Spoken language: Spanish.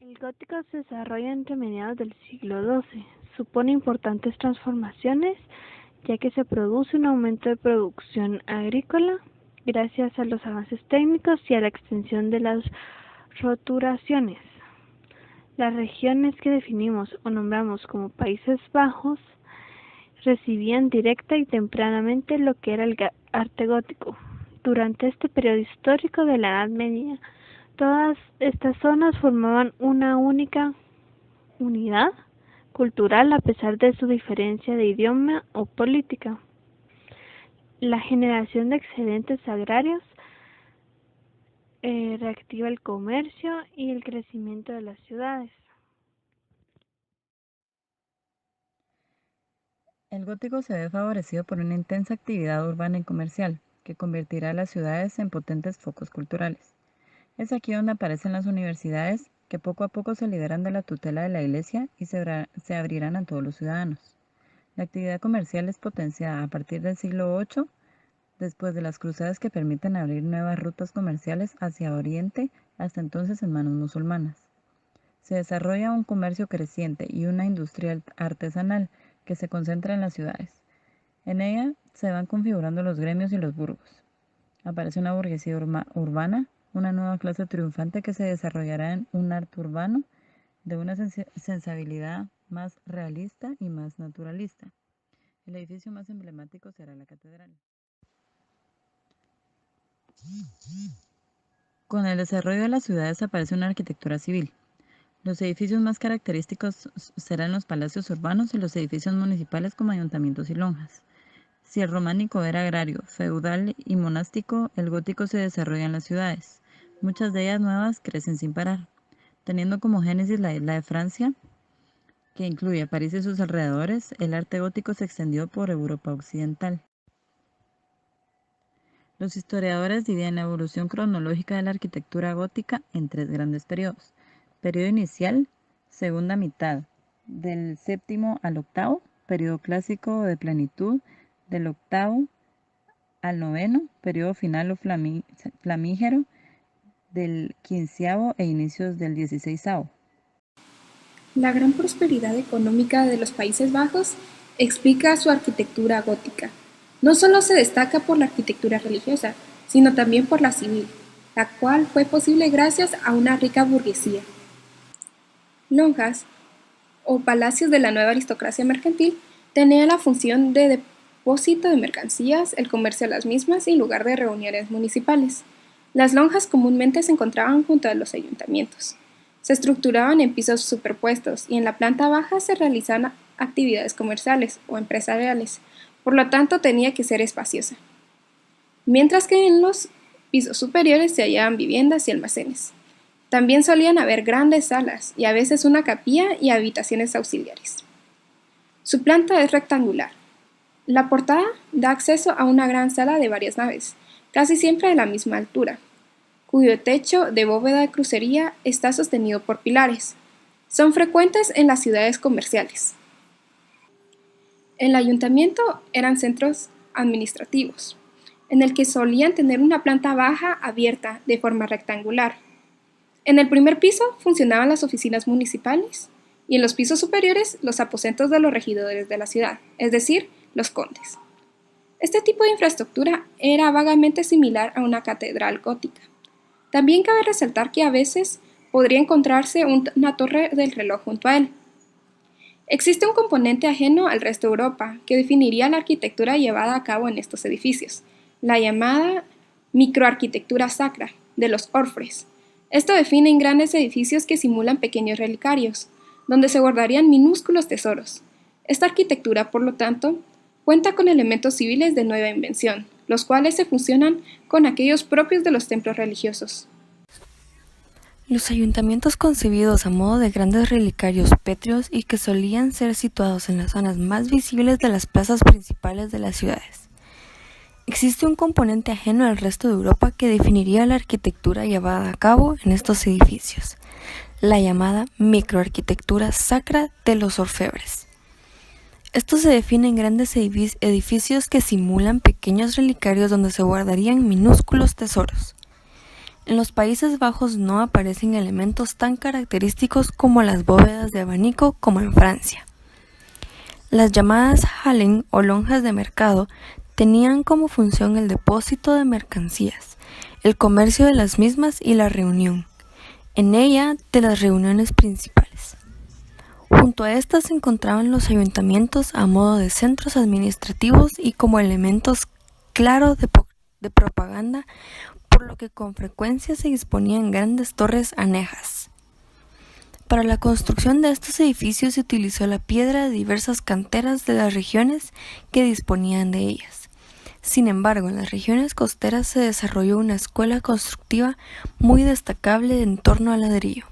El gótico se desarrolla entre mediados del siglo XII. Supone importantes transformaciones, ya que se produce un aumento de producción agrícola gracias a los avances técnicos y a la extensión de las roturaciones. Las regiones que definimos o nombramos como Países Bajos recibían directa y tempranamente lo que era el arte gótico. Durante este periodo histórico de la Edad Media, todas estas zonas formaban una única unidad cultural a pesar de su diferencia de idioma o política. La generación de excedentes agrarios reactiva el comercio y el crecimiento de las ciudades. El gótico se ve favorecido por una intensa actividad urbana y comercial, que convertirá a las ciudades en potentes focos culturales. Es aquí donde aparecen las universidades, que poco a poco se liberan de la tutela de la Iglesia y se abrirán a todos los ciudadanos. La actividad comercial es potenciada a partir del siglo VIII, después de las cruzadas que permiten abrir nuevas rutas comerciales hacia Oriente, hasta entonces en manos musulmanas. Se desarrolla un comercio creciente y una industria artesanal que se concentra en las ciudades. En ella se van configurando los gremios y los burgos. Aparece una burguesía urbana, una nueva clase triunfante que se desarrollará en un arte urbano de una sensibilidad más realista y más naturalista. El edificio más emblemático será la catedral. Con el desarrollo de las ciudades aparece una arquitectura civil. Los edificios más característicos serán los palacios urbanos y los edificios municipales como ayuntamientos y lonjas. Si el románico era agrario, feudal y monástico, el gótico se desarrolla en las ciudades. Muchas de ellas nuevas crecen sin parar, teniendo como génesis la isla de Francia, que incluye París y sus alrededores. El arte gótico se extendió por Europa occidental. Los historiadores dividen la evolución cronológica de la arquitectura gótica en tres grandes periodos. Periodo inicial, segunda mitad, del séptimo al octavo. Periodo clásico de plenitud, del octavo al noveno. Periodo final o flamígero, del quinceavo e inicios del dieciseisavo. La gran prosperidad económica de los Países Bajos explica su arquitectura gótica. No solo se destaca por la arquitectura religiosa, sino también por la civil, la cual fue posible gracias a una rica burguesía. Lonjas, o palacios de la nueva aristocracia mercantil, tenían la función de depósito de mercancías, el comercio de las mismas y lugar de reuniones municipales. Las lonjas comúnmente se encontraban junto a los ayuntamientos. Se estructuraban en pisos superpuestos y en la planta baja se realizaban actividades comerciales o empresariales, por lo tanto tenía que ser espaciosa. Mientras que en los pisos superiores se hallaban viviendas y almacenes. También solían haber grandes salas y a veces una capilla y habitaciones auxiliares. Su planta es rectangular. La portada da acceso a una gran sala de varias naves, casi siempre de la misma altura, cuyo techo de bóveda de crucería está sostenido por pilares. Son frecuentes en las ciudades comerciales. El ayuntamiento eran centros administrativos, en el que solían tener una planta baja abierta de forma rectangular. En el primer piso funcionaban las oficinas municipales y en los pisos superiores los aposentos de los regidores de la ciudad, es decir, los condes. Este tipo de infraestructura era vagamente similar a una catedral gótica. También cabe resaltar que a veces podría encontrarse una torre del reloj junto a él. Existe un componente ajeno al resto de Europa que definiría la arquitectura llevada a cabo en estos edificios, la llamada microarquitectura sacra de los orfres. Esto define en grandes edificios que simulan pequeños relicarios, donde se guardarían minúsculos tesoros. Esta arquitectura, por lo tanto, cuenta con elementos civiles de nueva invención, los cuales se fusionan con aquellos propios de los templos religiosos. Los ayuntamientos concebidos a modo de grandes relicarios pétreos y que solían ser situados en las zonas más visibles de las plazas principales de las ciudades. Existe un componente ajeno al resto de Europa que definiría la arquitectura llevada a cabo en estos edificios, la llamada microarquitectura sacra de los orfebres. Esto se define en grandes edificios que simulan pequeños relicarios donde se guardarían minúsculos tesoros. En los Países Bajos no aparecen elementos tan característicos como las bóvedas de abanico como en Francia. Las llamadas hallen o lonjas de mercado tenían como función el depósito de mercancías, el comercio de las mismas y la reunión, en ella, de las reuniones principales. Junto a estas se encontraban los ayuntamientos a modo de centros administrativos y como elementos claros de propaganda, por lo que con frecuencia se disponían grandes torres anejas. Para la construcción de estos edificios se utilizó la piedra de diversas canteras de las regiones que disponían de ellas. Sin embargo, en las regiones costeras se desarrolló una escuela constructiva muy destacable en torno al ladrillo.